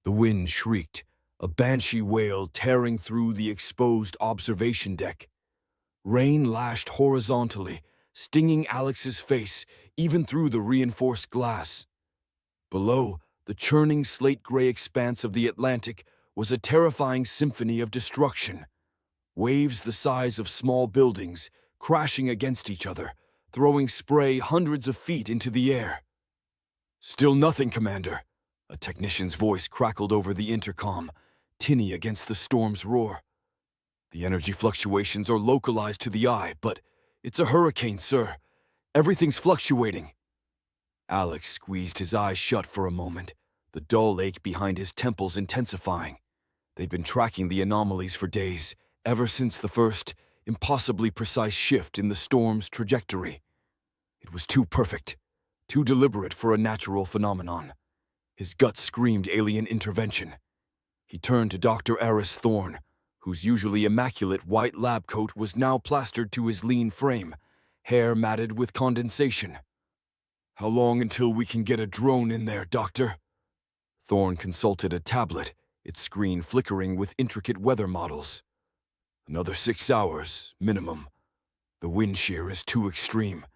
The wind shrieked, a banshee wail tearing through the exposed observation deck. Rain lashed horizontally, stinging Alex's face even through the reinforced glass. Below, the churning slate-gray expanse of the Atlantic was a terrifying symphony of destruction. Waves the size of small buildings crashing against each other, throwing spray hundreds of feet into the air. "Still nothing, Commander," a technician's voice crackled over the intercom, tinny against the storm's roar. "The energy fluctuations are localized to the eye, but it's a hurricane, sir. Everything's fluctuating." Alex squeezed his eyes shut for a moment, the dull ache behind his temples intensifying. They'd been tracking the anomalies for days, ever since the first, impossibly precise shift in the storm's trajectory. It was too perfect, too deliberate for a natural phenomenon. His gut screamed alien intervention. He turned to Dr. Eris Thorne, whose usually immaculate white lab coat was now plastered to his lean frame, hair matted with condensation. "How long until we can get a drone in there, Doctor?" Thorne consulted a tablet, its screen flickering with intricate weather models. "Another 6 hours, minimum. The wind shear is too extreme.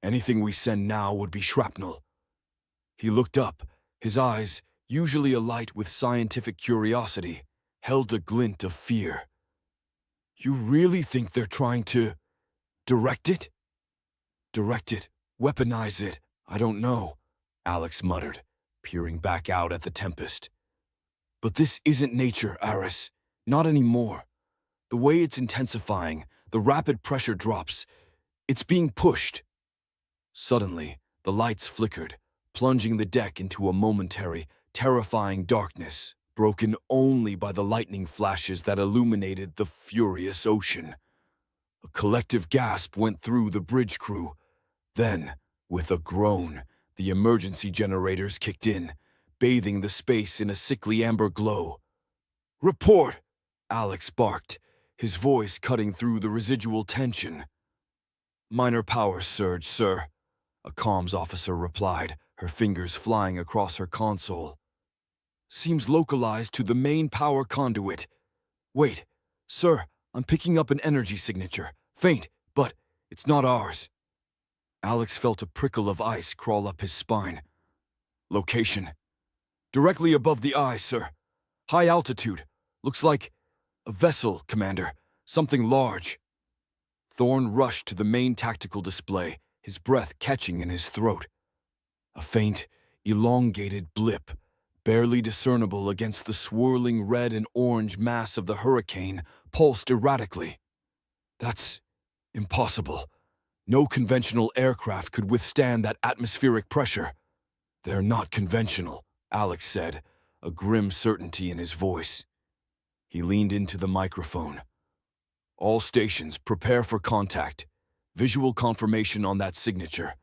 Anything we send now would be shrapnel." He looked up, his eyes, usually alight with scientific curiosity, held a glint of fear. "You really think they're trying to direct it?" "Direct it, weaponize it, I don't know," Alex muttered, peering back out at the tempest. "But this isn't nature, Aris. Not anymore. The way it's intensifying, the rapid pressure drops, it's being pushed." Suddenly, the lights flickered, plunging the deck into a momentary, terrifying darkness, broken only by the lightning flashes that illuminated the furious ocean. A collective gasp went through the bridge crew. Then, with a groan, the emergency generators kicked in, bathing the space in a sickly amber glow. "Report!" Alex barked, his voice cutting through the residual tension. "Minor power surge, sir," a comms officer replied, her fingers flying across her console. "Seems localized to the main power conduit. Wait, sir, I'm picking up an energy signature. Faint, but it's not ours." Alex felt a prickle of ice crawl up his spine. "Location?" "Directly above the eye, sir. High altitude. Looks like a vessel, Commander. Something large." Thorne rushed to the main tactical display, his breath catching in his throat. A faint, elongated blip, barely discernible against the swirling red and orange mass of the hurricane, pulsed erratically. "That's impossible. No conventional aircraft could withstand that atmospheric pressure." "They're not conventional," Alex said, a grim certainty in his voice. He leaned into the microphone. "All stations, prepare for contact. Visual confirmation on that signature.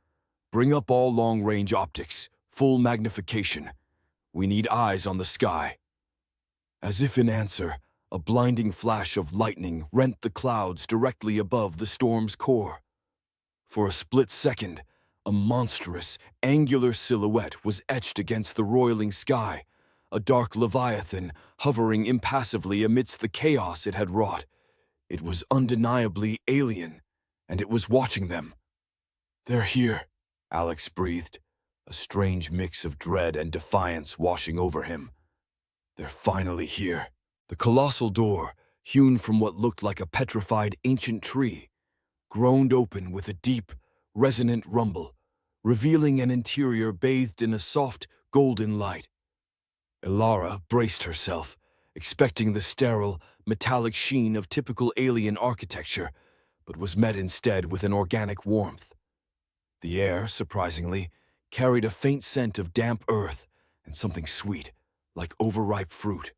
Bring up all long-range optics, full magnification. We need eyes on the sky." As if in answer, a blinding flash of lightning rent the clouds directly above the storm's core. For a split second, a monstrous, angular silhouette was etched against the roiling sky, a dark leviathan hovering impassively amidst the chaos it had wrought. It was undeniably alien, and it was watching them. "They're here," Alex breathed, a strange mix of dread and defiance washing over him. "They're finally here." The colossal door, hewn from what looked like a petrified ancient tree, groaned open with a deep, resonant rumble, revealing an interior bathed in a soft, golden light. Elara braced herself, expecting the sterile, metallic sheen of typical alien architecture, but was met instead with an organic warmth. The air, surprisingly, carried a faint scent of damp earth and something sweet, like overripe fruit.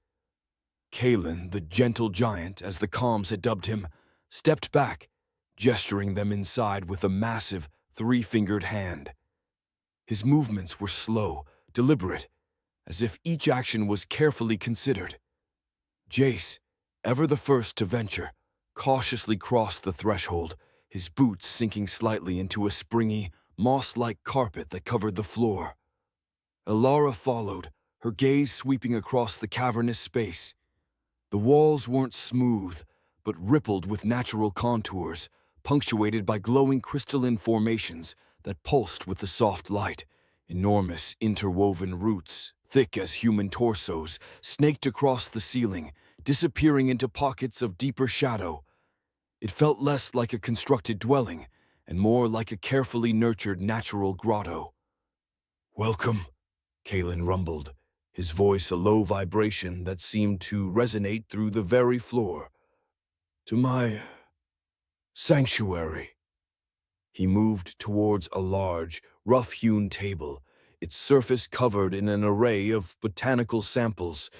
Kalen, the gentle giant, as the comms had dubbed him, stepped back, gesturing them inside with a massive, three-fingered hand. His movements were slow, deliberate, as if each action was carefully considered. Jace, ever the first to venture, cautiously crossed the threshold, his boots sinking slightly into a springy, moss-like carpet that covered the floor. Elara followed, her gaze sweeping across the cavernous space. The walls weren't smooth, but rippled with natural contours, punctuated by glowing crystalline formations that pulsed with the soft light. Enormous interwoven roots, thick as human torsos, snaked across the ceiling, disappearing into pockets of deeper shadow. It felt less like a constructed dwelling and more like a carefully nurtured natural grotto. "Welcome," Kalen rumbled, his voice a low vibration that seemed to resonate through the very floor. "To my sanctuary." He moved towards a large, rough-hewn table, its surface covered in an array of botanical samples,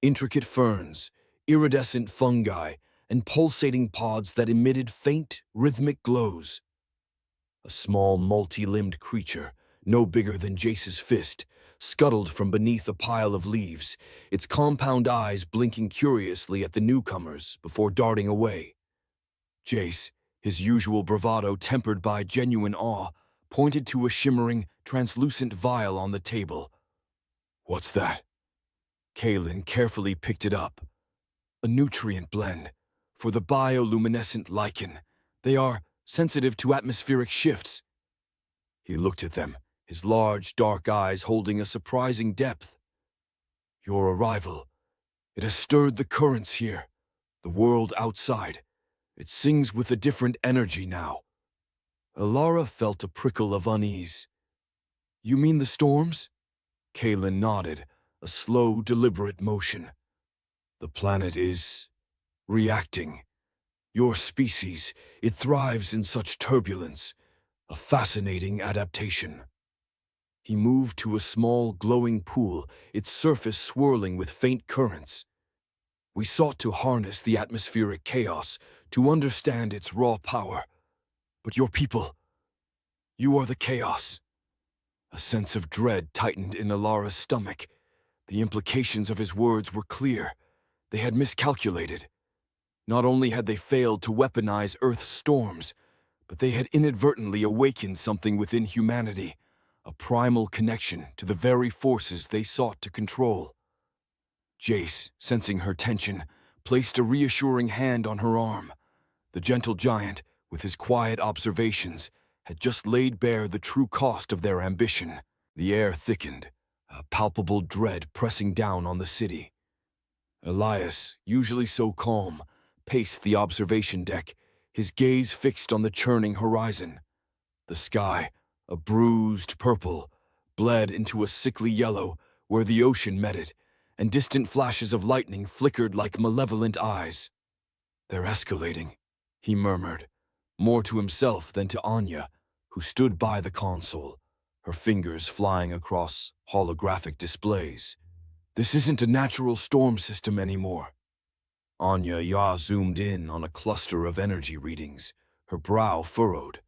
intricate ferns, iridescent fungi, and pulsating pods that emitted faint, rhythmic glows. A small, multi-limbed creature, no bigger than Jace's fist, scuttled from beneath a pile of leaves, its compound eyes blinking curiously at the newcomers before darting away. Jace, his usual bravado tempered by genuine awe, pointed to a shimmering, translucent vial on the table. "What's that?" Kalen carefully picked it up. "A nutrient blend for the bioluminescent lichen. They are sensitive to atmospheric shifts." He looked at them, his large, dark eyes holding a surprising depth. "Your arrival, it has stirred the currents here, the world outside. It sings with a different energy now." Alara felt a prickle of unease. "You mean the storms?" Kalen nodded, a slow, deliberate motion. "The planet is reacting. Your species, it thrives in such turbulence. A fascinating adaptation." He moved to a small, glowing pool, its surface swirling with faint currents. "We sought to harness the atmospheric chaos, to understand its raw power. But your people, you are the chaos." A sense of dread tightened in Alara's stomach. The implications of his words were clear. They had miscalculated. Not only had they failed to weaponize Earth's storms, but they had inadvertently awakened something within humanity, a primal connection to the very forces they sought to control. Jace, sensing her tension, placed a reassuring hand on her arm. The gentle giant, with his quiet observations, had just laid bare the true cost of their ambition. The air thickened, a palpable dread pressing down on the city. Elias, usually so calm, paced the observation deck, his gaze fixed on the churning horizon. The sky, a bruised purple, bled into a sickly yellow where the ocean met it, and distant flashes of lightning flickered like malevolent eyes. "They're escalating," he murmured, more to himself than to Anya, who stood by the console, her fingers flying across holographic displays. "This isn't a natural storm system anymore." Anya zoomed in on a cluster of energy readings, her brow furrowed.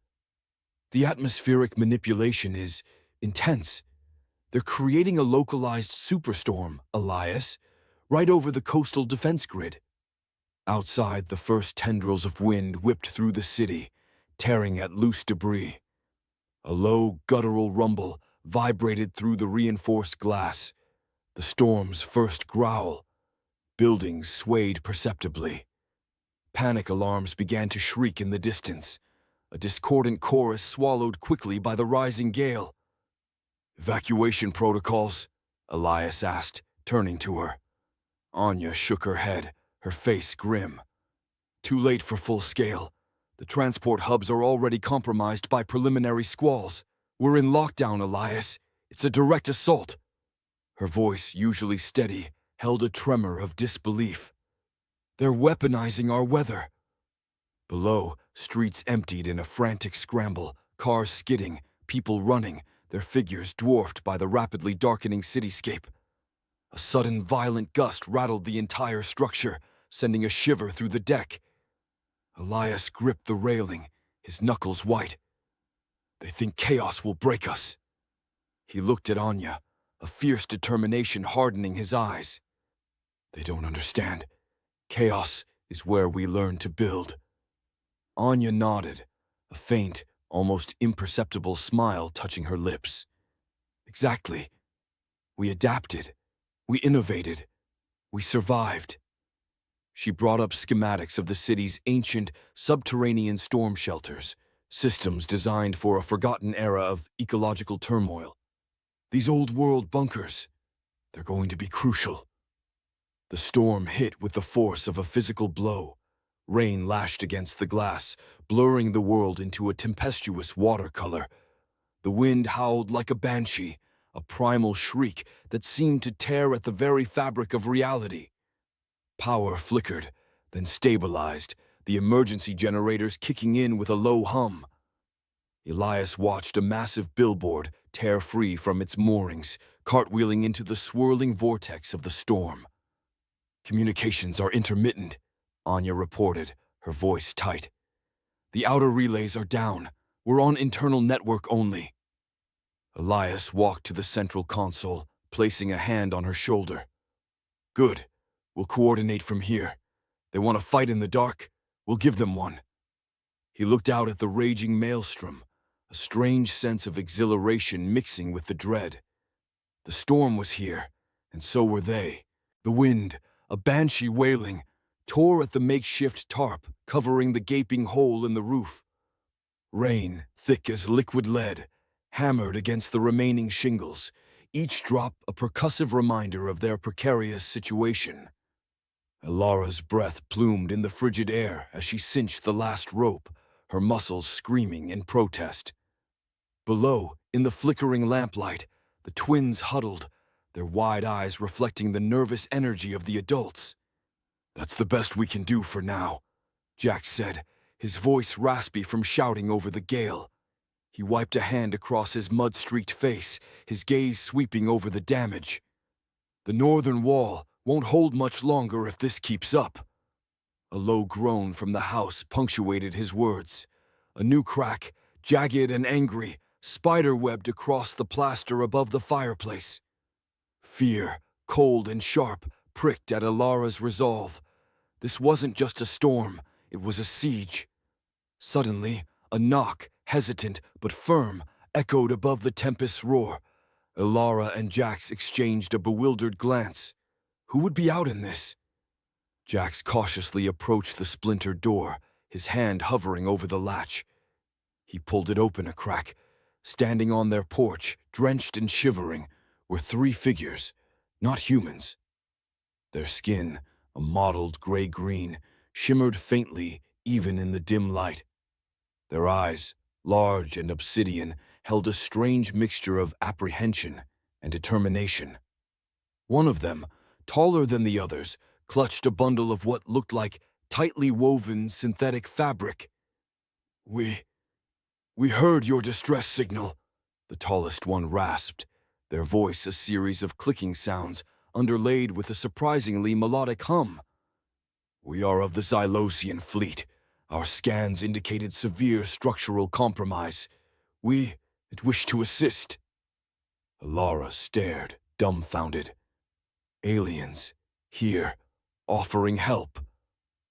"The atmospheric manipulation is intense. They're creating a localized superstorm, Elias, right over the coastal defense grid." Outside, the first tendrils of wind whipped through the city, tearing at loose debris. A low, guttural rumble vibrated through the reinforced glass. The storm's first growl. Buildings swayed perceptibly. Panic alarms began to shriek in the distance, a discordant chorus swallowed quickly by the rising gale. "Evacuation protocols?" Elias asked, turning to her. Anya shook her head, her face grim. "Too late for full scale. The transport hubs are already compromised by preliminary squalls. We're in lockdown, Elias. It's a direct assault." Her voice, usually steady, held a tremor of disbelief. "They're weaponizing our weather." Below, streets emptied in a frantic scramble, cars skidding, people running, their figures dwarfed by the rapidly darkening cityscape. A sudden violent gust rattled the entire structure, sending a shiver through the deck. Elias gripped the railing, his knuckles white. "They think chaos will break us." He looked at Anya, a fierce determination hardening his eyes. "They don't understand. Chaos is where we learn to build." Anya nodded, a faint, almost imperceptible smile touching her lips. "Exactly. We adapted. We innovated. We survived. She brought up schematics of the city's ancient subterranean storm shelters, systems designed for a forgotten era of ecological turmoil. These old-world bunkers, they're going to be crucial. The storm hit with the force of a physical blow. Rain lashed against the glass, blurring the world into a tempestuous watercolor. The wind howled like a banshee, a primal shriek that seemed to tear at the very fabric of reality. Power flickered, then stabilized, the emergency generators kicking in with a low hum. Elias watched a massive billboard tear free from its moorings, cartwheeling into the swirling vortex of the storm. "Communications are intermittent," Anya reported, her voice tight. "The outer relays are down. We're on internal network only." Elias walked to the central console, placing a hand on her shoulder. "Good. We'll coordinate from here. They want to fight in the dark? We'll give them one." He looked out at the raging maelstrom, a strange sense of exhilaration mixing with the dread. The storm was here, and so were they. The wind, a banshee wailing, tore at the makeshift tarp covering the gaping hole in the roof. Rain, thick as liquid lead, hammered against the remaining shingles, each drop a percussive reminder of their precarious situation. Elara's breath plumed in the frigid air as she cinched the last rope, her muscles screaming in protest. Below, in the flickering lamplight, the twins huddled, their wide eyes reflecting the nervous energy of the adults. "That's the best we can do for now," Jack said, his voice raspy from shouting over the gale. He wiped a hand across his mud-streaked face, his gaze sweeping over the damage. "The northern wall won't hold much longer if this keeps up." A low groan from the house punctuated his words. A new crack, jagged and angry, spider-webbed across the plaster above the fireplace. Fear, cold and sharp, pricked at Elara's resolve. This wasn't just a storm, it was a siege. Suddenly, a knock, hesitant but firm, echoed above the tempest's roar. Elara and Jax exchanged a bewildered glance. Who would be out in this? Jax cautiously approached the splintered door, his hand hovering over the latch. He pulled it open a crack. Standing on their porch, drenched and shivering, were three figures, not humans. Their skin, a mottled gray-green, shimmered faintly even in the dim light. Their eyes, large and obsidian, held a strange mixture of apprehension and determination. One of them, taller than the others, clutched a bundle of what looked like tightly woven synthetic fabric. We heard your distress signal," the tallest one rasped, their voice a series of clicking sounds underlaid with a surprisingly melodic hum. "We are of the Xylosian fleet. Our scans indicated severe structural compromise. We wish to assist." Elara stared, dumbfounded. Aliens, here, offering help.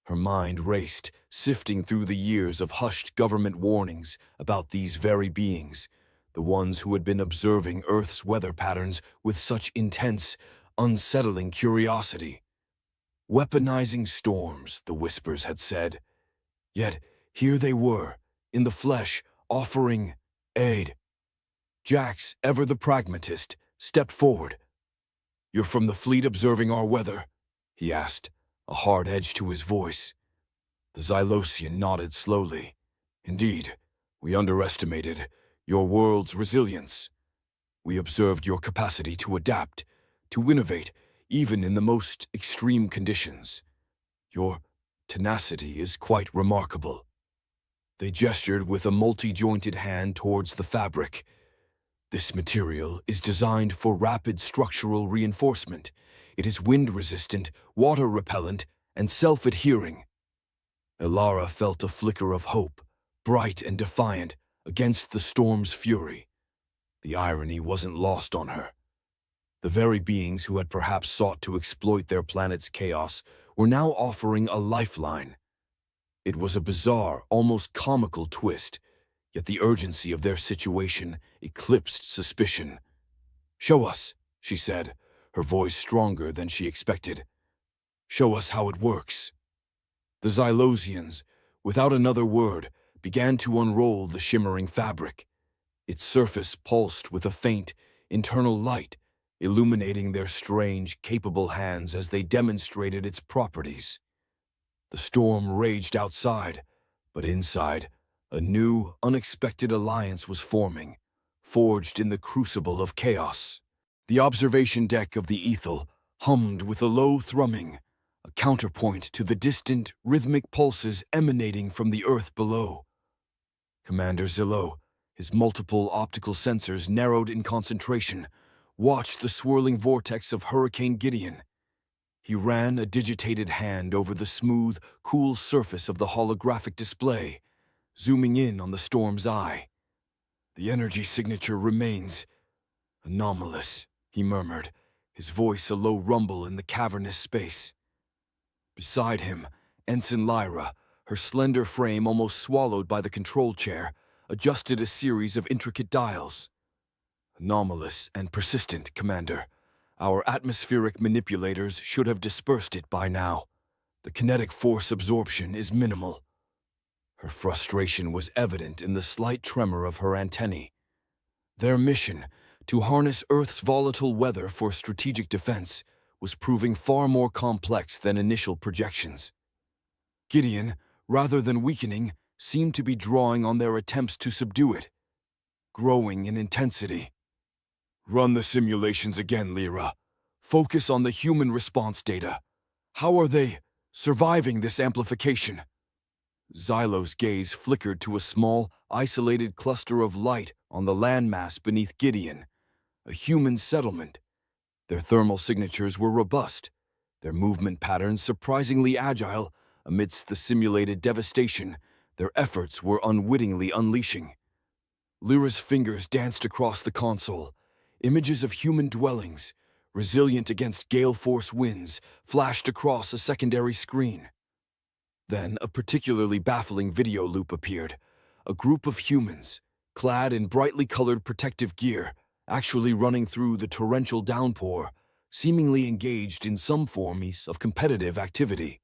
Her mind raced, sifting through the years of hushed government warnings about these very beings, the ones who had been observing Earth's weather patterns with such intense, unsettling curiosity. Weaponizing storms, the whispers had said. Yet here they were, in the flesh, offering aid. Jax, ever the pragmatist, stepped forward. "You're from the fleet observing our weather?" he asked, a hard edge to his voice. The Xylosian nodded slowly. "Indeed, we underestimated your world's resilience. We observed your capacity to adapt, to innovate, even in the most extreme conditions. Your tenacity is quite remarkable." They gestured with a multi-jointed hand towards the fabric. "This material is designed for rapid structural reinforcement. It is wind-resistant, water-repellent, and self-adhering." Elara felt a flicker of hope, bright and defiant, against the storm's fury. The irony wasn't lost on her. The very beings who had perhaps sought to exploit their planet's chaos were now offering a lifeline. It was a bizarre, almost comical twist, yet the urgency of their situation eclipsed suspicion. "Show us," she said, her voice stronger than she expected. "Show us how it works." The Xylosians, without another word, began to unroll the shimmering fabric. Its surface pulsed with a faint, internal light, illuminating their strange, capable hands as they demonstrated its properties. The storm raged outside, but inside, a new, unexpected alliance was forming, forged in the crucible of chaos. The observation deck of the Ethel hummed with a low thrumming, a counterpoint to the distant, rhythmic pulses emanating from the earth below. Commander Zillow, his multiple optical sensors narrowed in concentration, watched the swirling vortex of Hurricane Gideon. He ran a digitated hand over the smooth, cool surface of the holographic display, zooming in on the storm's eye. "The energy signature remains anomalous," he murmured, his voice a low rumble in the cavernous space. Beside him, Ensign Lyra, her slender frame almost swallowed by the control chair, adjusted a series of intricate dials. "Anomalous and persistent, Commander. Our atmospheric manipulators should have dispersed it by now. The kinetic force absorption is minimal." Her frustration was evident in the slight tremor of her antennae. Their mission, to harness Earth's volatile weather for strategic defense, was proving far more complex than initial projections. Gideon, rather than weakening, seemed to be drawing on their attempts to subdue it, growing in intensity. "Run the simulations again, Lyra. Focus on the human response data. How are they surviving this amplification?" Xylo's gaze flickered to a small, isolated cluster of light on the landmass beneath Gideon, a human settlement. Their thermal signatures were robust, their movement patterns surprisingly agile. Amidst the simulated devastation, their efforts were unwittingly unleashing. Lyra's fingers danced across the console. Images of human dwellings, resilient against gale-force winds, flashed across a secondary screen. Then a particularly baffling video loop appeared. A group of humans, clad in brightly colored protective gear, actually running through the torrential downpour, seemingly engaged in some form of competitive activity.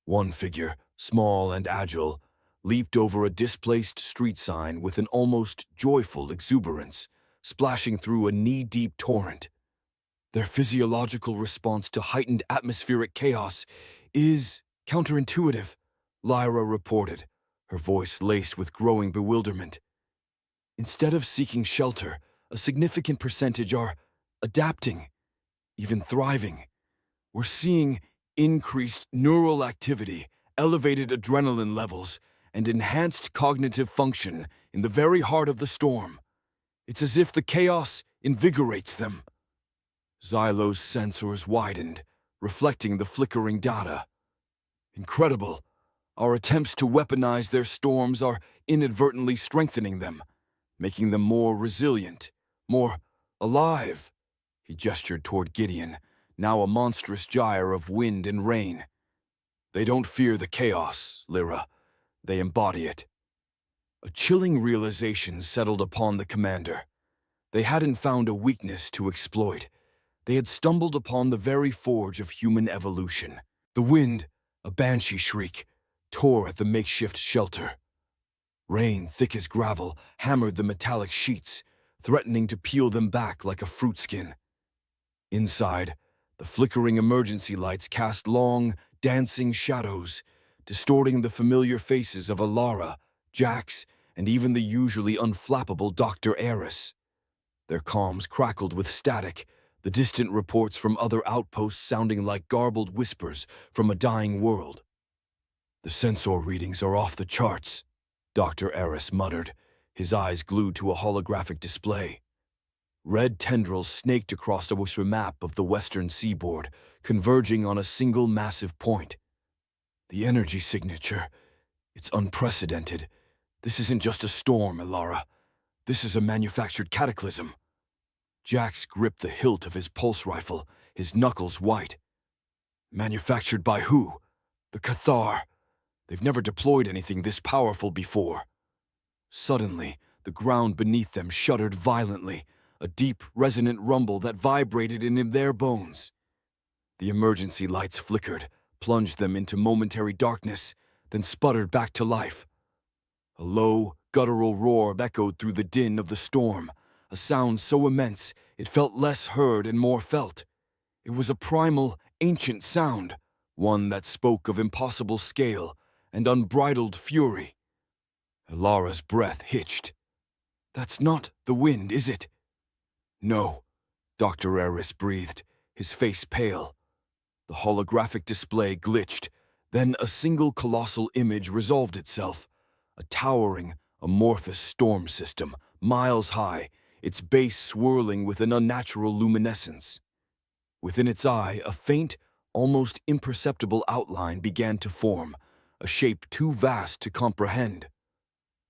One figure, small and agile, leaped over a displaced street sign with an almost joyful exuberance, splashing through a knee-deep torrent. Their physiological response to heightened atmospheric chaos is counterintuitive, Lyra reported, her voice laced with growing bewilderment. Instead of seeking shelter, a significant percentage are adapting, even thriving. We're seeing increased neural activity, elevated adrenaline levels, and enhanced cognitive function in the very heart of the storm. It's as if the chaos invigorates them. Xylo's sensors widened, reflecting the flickering data. Incredible. Our attempts to weaponize their storms are inadvertently strengthening them, making them more resilient, more alive. He gestured toward Gideon, now a monstrous gyre of wind and rain. "They don't fear the chaos, Lyra. They embody it." A chilling realization settled upon the commander. They hadn't found a weakness to exploit. They had stumbled upon the very forge of human evolution. The wind, a banshee shriek, tore at the makeshift shelter. Rain, thick as gravel, hammered the metallic sheets, threatening to peel them back like a fruit skin. Inside, the flickering emergency lights cast long, dancing shadows, distorting the familiar faces of Alara, Jax, and even the usually unflappable Dr. Eris. Their comms crackled with static, the distant reports from other outposts sounding like garbled whispers from a dying world. "The sensor readings are off the charts," Dr. Eris muttered, his eyes glued to a holographic display. Red tendrils snaked across a map of the western seaboard, converging on a single massive point. "The energy signature. It's unprecedented. This isn't just a storm, Alara. This is a manufactured cataclysm." Jax gripped the hilt of his pulse rifle, his knuckles white. "Manufactured by who? The Cathar. They've never deployed anything this powerful before." Suddenly, the ground beneath them shuddered violently, a deep, resonant rumble that vibrated in their bones. The emergency lights flickered, plunged them into momentary darkness, then sputtered back to life. A low, guttural roar echoed through the din of the storm, a sound so immense it felt less heard and more felt. It was a primal, ancient sound, one that spoke of impossible scale and unbridled fury. Elara's breath hitched. "That's not the wind, is it?" "No," Dr. Eris breathed, his face pale. The holographic display glitched, then a single colossal image resolved itself. A towering, amorphous storm system, miles high, its base swirling with an unnatural luminescence. Within its eye, a faint, almost imperceptible outline began to form, a shape too vast to comprehend.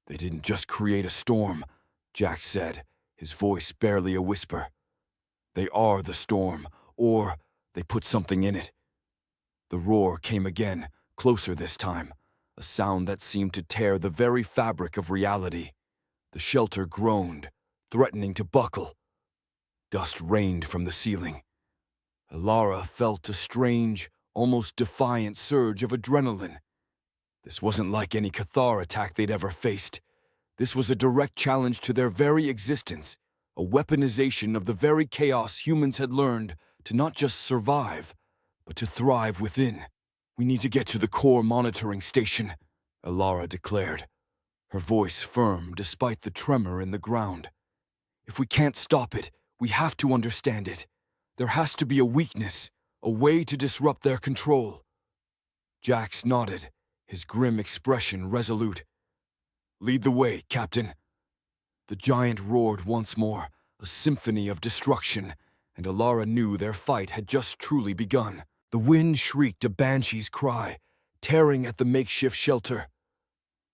"They didn't just create a storm," Jack said, his voice barely a whisper. "They are the storm, or they put something in it." The roar came again, closer this time, a sound that seemed to tear the very fabric of reality. The shelter groaned, threatening to buckle. Dust rained from the ceiling. Elara felt a strange, almost defiant surge of adrenaline. This wasn't like any Cathar attack they'd ever faced. This was a direct challenge to their very existence, a weaponization of the very chaos humans had learned to not just survive, but to thrive within. "We need to get to the core monitoring station," Elara declared, her voice firm despite the tremor in the ground. "If we can't stop it, we have to understand it. There has to be a weakness, a way to disrupt their control." Jax nodded, his grim expression resolute. "Lead the way, Captain." The giant roared once more, a symphony of destruction, and Elara knew their fight had just truly begun. The wind shrieked a banshee's cry, tearing at the makeshift shelter.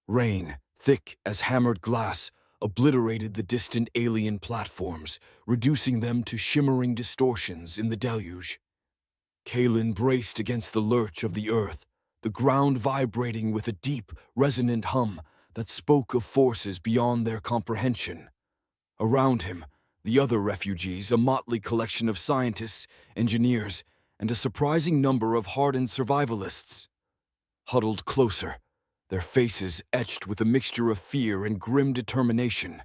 Rain, thick as hammered glass, obliterated the distant alien platforms, reducing them to shimmering distortions in the deluge. Kalen braced against the lurch of the earth, the ground vibrating with a deep, resonant hum that spoke of forces beyond their comprehension. Around him, the other refugees, a motley collection of scientists, engineers, and a surprising number of hardened survivalists, huddled closer, their faces etched with a mixture of fear and grim determination.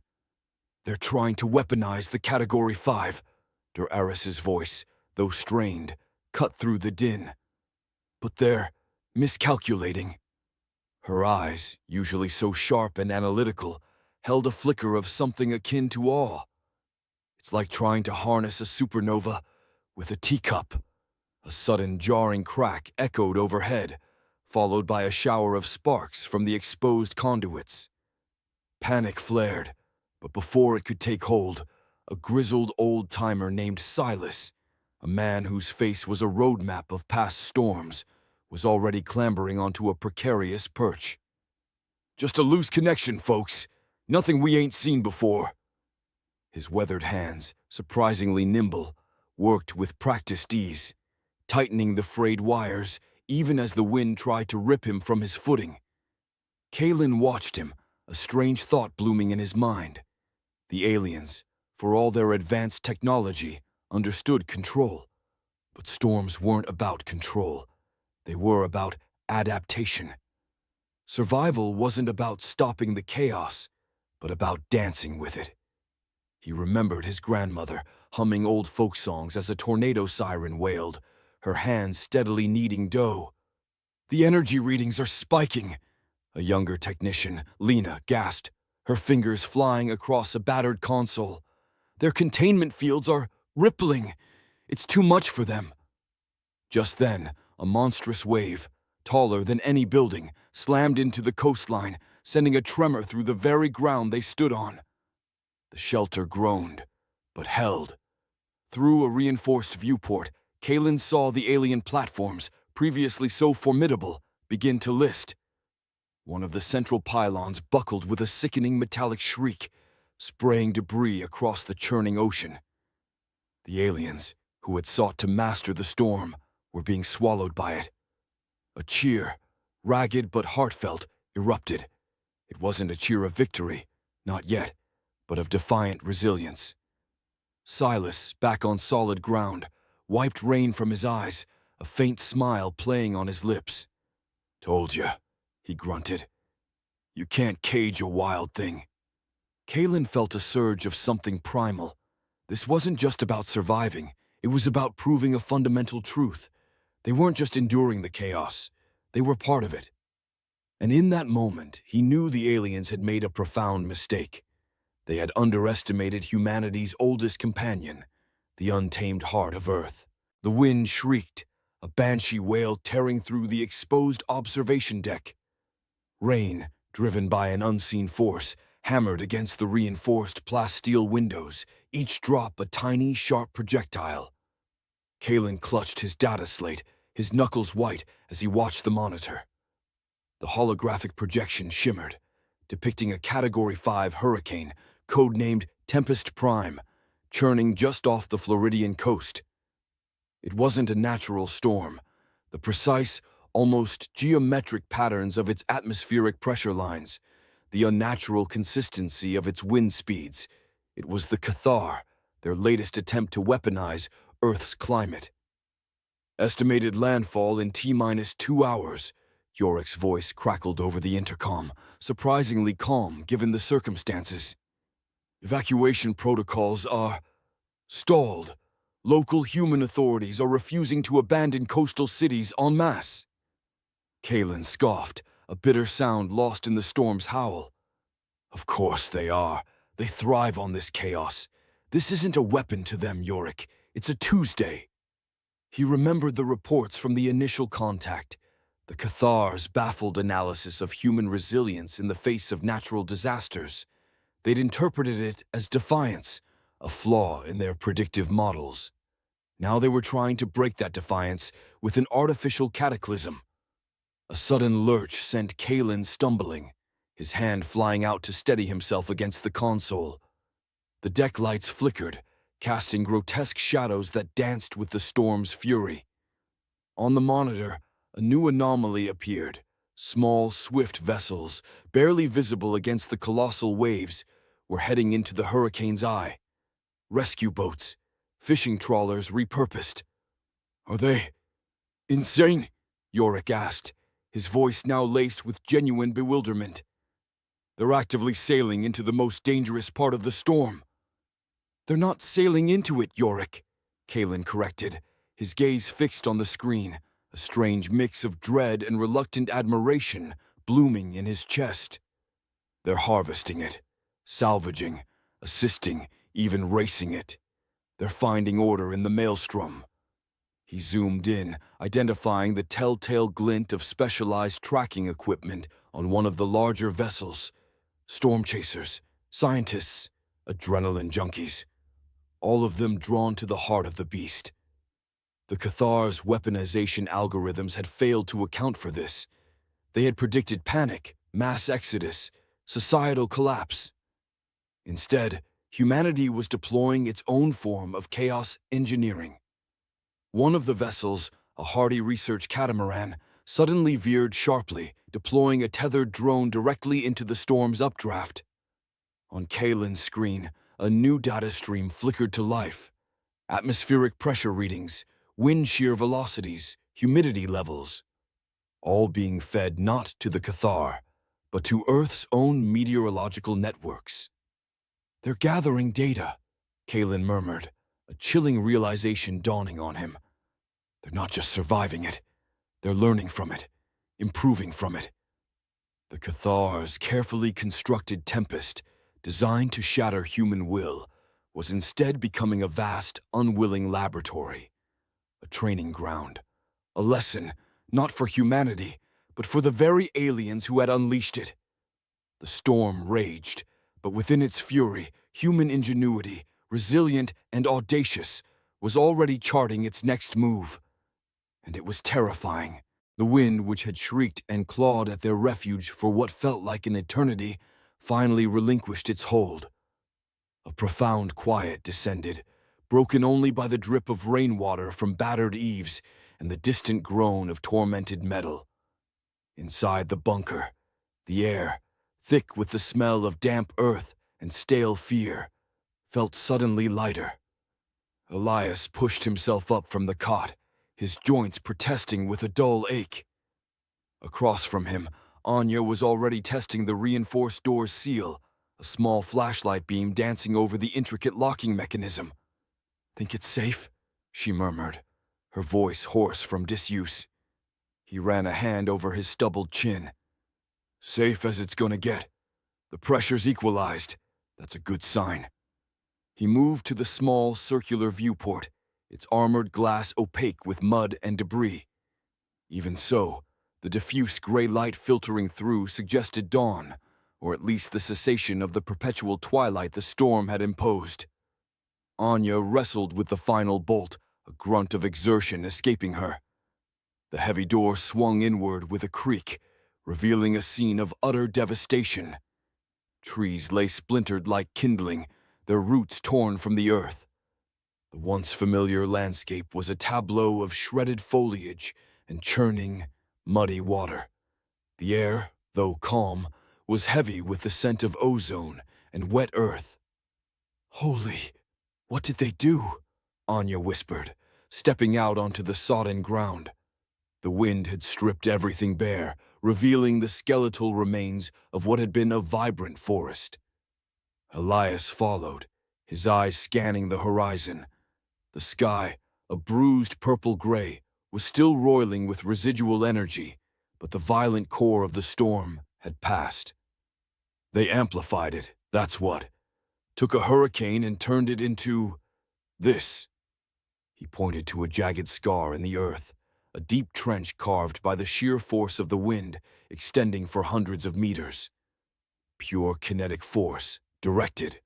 "They're trying to weaponize the Category 5, Der Aris's voice, though strained, cut through the din. "But they're miscalculating." Her eyes, usually so sharp and analytical, held a flicker of something akin to awe. "It's like trying to harness a supernova with a teacup." A sudden jarring crack echoed overhead, followed by a shower of sparks from the exposed conduits. Panic flared, but before it could take hold, a grizzled old-timer named Silas, a man whose face was a roadmap of past storms, was already clambering onto a precarious perch. "Just a loose connection, folks. Nothing we ain't seen before." His weathered hands, surprisingly nimble, worked with practiced ease, tightening the frayed wires even as the wind tried to rip him from his footing. Kalen watched him, a strange thought blooming in his mind. The aliens, for all their advanced technology, understood control. But storms weren't about control. They were about adaptation. Survival wasn't about stopping the chaos, but about dancing with it. He remembered his grandmother humming old folk songs as a tornado siren wailed, her hands steadily kneading dough. "The energy readings are spiking," a younger technician, Lena, gasped, her fingers flying across a battered console. "Their containment fields are rippling. It's too much for them." Just then, a monstrous wave, taller than any building, slammed into the coastline, sending a tremor through the very ground they stood on. The shelter groaned, but held. Through a reinforced viewport, Kalen saw the alien platforms, previously so formidable, begin to list. One of the central pylons buckled with a sickening metallic shriek, spraying debris across the churning ocean. The aliens, who had sought to master the storm, were being swallowed by it. A cheer, ragged but heartfelt, erupted. It wasn't a cheer of victory, not yet, but of defiant resilience. Silas, back on solid ground, wiped rain from his eyes, a faint smile playing on his lips. "Told you," he grunted. "You can't cage a wild thing." Kalen felt a surge of something primal. This wasn't just about surviving, it was about proving a fundamental truth. They weren't just enduring the chaos, they were part of it. And in that moment, he knew the aliens had made a profound mistake. They had underestimated humanity's oldest companion, the untamed heart of Earth. The wind shrieked, a banshee wail tearing through the exposed observation deck. Rain, driven by an unseen force, hammered against the reinforced plasteel windows, each drop a tiny, sharp projectile. Kalen clutched his data slate, his knuckles white as he watched the monitor. The holographic projection shimmered, depicting a Category 5 hurricane, codenamed Tempest Prime, churning just off the Floridian coast. It wasn't a natural storm. The precise, almost geometric patterns of its atmospheric pressure lines, the unnatural consistency of its wind speeds. It was the Cathar, their latest attempt to weaponize Earth's climate. "Estimated landfall in T-minus 2 hours, Yorick's voice crackled over the intercom, surprisingly calm given the circumstances. "Evacuation protocols are stalled. Local human authorities are refusing to abandon coastal cities en masse." Kalen scoffed, a bitter sound lost in the storm's howl. "Of course they are. They thrive on this chaos. This isn't a weapon to them, Yorick. It's a Tuesday." He remembered the reports from the initial contact, the Cathar's baffled analysis of human resilience in the face of natural disasters. They'd interpreted it as defiance, a flaw in their predictive models. Now they were trying to break that defiance with an artificial cataclysm. A sudden lurch sent Kalen stumbling, his hand flying out to steady himself against the console. The deck lights flickered, casting grotesque shadows that danced with the storm's fury. On the monitor, a new anomaly appeared. Small, swift vessels, barely visible against the colossal waves, were heading into the hurricane's eye. Rescue boats, fishing trawlers repurposed. "Are they insane?" Yorick asked, his voice now laced with genuine bewilderment. "They're actively sailing into the most dangerous part of the storm." "They're not sailing into it, Yorick," Kalen corrected, his gaze fixed on the screen, a strange mix of dread and reluctant admiration blooming in his chest. "They're harvesting it, salvaging, assisting, even racing it. They're finding order in the maelstrom." He zoomed in, identifying the telltale glint of specialized tracking equipment on one of the larger vessels. Storm chasers, scientists, adrenaline junkies, all of them drawn to the heart of the beast. The Cathar's weaponization algorithms had failed to account for this. They had predicted panic, mass exodus, societal collapse. Instead, humanity was deploying its own form of chaos engineering. One of the vessels, a hardy research catamaran, suddenly veered sharply, deploying a tethered drone directly into the storm's updraft. On Kalen's screen, a new data stream flickered to life. Atmospheric pressure readings, wind shear velocities, humidity levels, all being fed not to the Cathar, but to Earth's own meteorological networks. "They're gathering data," Kalen murmured, a chilling realization dawning on him. "They're not just surviving it, they're learning from it, improving from it." The Cathar's carefully constructed tempest, designed to shatter human will, was instead becoming a vast, unwilling laboratory, a training ground, a lesson not for humanity, but for the very aliens who had unleashed it. The storm raged, but within its fury, human ingenuity, resilient and audacious, was already charting its next move. And it was terrifying. The wind, which had shrieked and clawed at their refuge for what felt like an eternity, finally relinquished its hold. A profound quiet descended, broken only by the drip of rainwater from battered eaves and the distant groan of tormented metal. Inside the bunker, the air, thick with the smell of damp earth and stale fear, felt suddenly lighter. Elias pushed himself up from the cot, his joints protesting with a dull ache. Across from him, Anya was already testing the reinforced door's seal, a small flashlight beam dancing over the intricate locking mechanism. "Think it's safe?" she murmured, her voice hoarse from disuse. He ran a hand over his stubbled chin. "Safe as it's gonna get. The pressure's equalized. That's a good sign." He moved to the small, circular viewport, its armored glass opaque with mud and debris. Even so, the diffuse gray light filtering through suggested dawn, or at least the cessation of the perpetual twilight the storm had imposed. Anya wrestled with the final bolt, a grunt of exertion escaping her. The heavy door swung inward with a creak, revealing a scene of utter devastation. Trees lay splintered like kindling, their roots torn from the earth. The once familiar landscape was a tableau of shredded foliage and churning, muddy water. The air, though calm, was heavy with the scent of ozone and wet earth. "Holy, what did they do?" Anya whispered, stepping out onto the sodden ground. The wind had stripped everything bare, revealing the skeletal remains of what had been a vibrant forest. Elias followed, his eyes scanning the horizon. The sky, a bruised purple-gray, was still roiling with residual energy, but the violent core of the storm had passed. They amplified it, that's what. Took a hurricane and turned it into this. He pointed to a jagged scar in the earth, a deep trench carved by the sheer force of the wind, extending for hundreds of meters. Pure kinetic force, directed.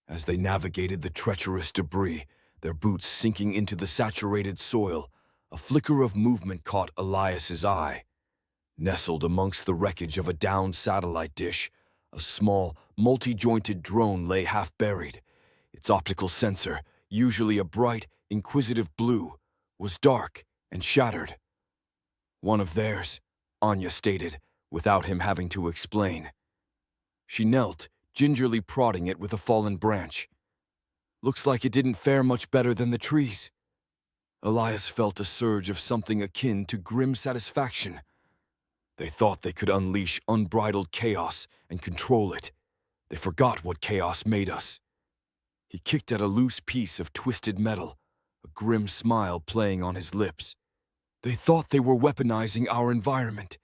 As they navigated the treacherous debris, their boots sinking into the saturated soil, a flicker of movement caught Elias's eye. Nestled amongst the wreckage of a downed satellite dish, a small, multi-jointed drone lay half-buried. Its optical sensor, usually a bright, inquisitive blue, was dark and shattered. "One of theirs," Anya stated, without him having to explain. She knelt, gingerly prodding it with a fallen branch. "Looks like it didn't fare much better than the trees." Elias felt a surge of something akin to grim satisfaction. They thought they could unleash unbridled chaos and control it. They forgot what chaos made us. He kicked at a loose piece of twisted metal, a grim smile playing on his lips. They thought they were weaponizing our environment.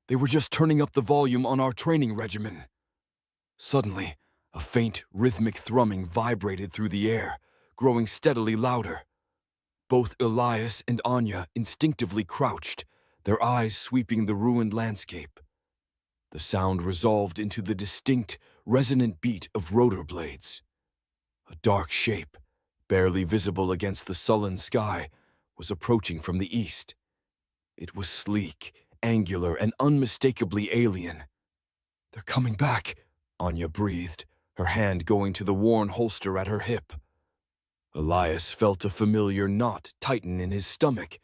They were just turning up the volume on our training regimen. Suddenly, a faint, rhythmic thrumming vibrated through the air, growing steadily louder. Both Elias and Anya instinctively crouched, their eyes sweeping the ruined landscape. The sound resolved into the distinct, resonant beat of rotor blades. A dark shape, barely visible against the sullen sky, was approaching from the east. It was sleek, angular, and unmistakably alien. "They're coming back," Anya breathed, her hand going to the worn holster at her hip. Elias felt a familiar knot tighten in his stomach,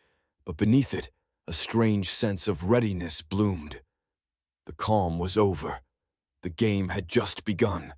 but beneath it, a strange sense of readiness bloomed. The calm was over. The game had just begun.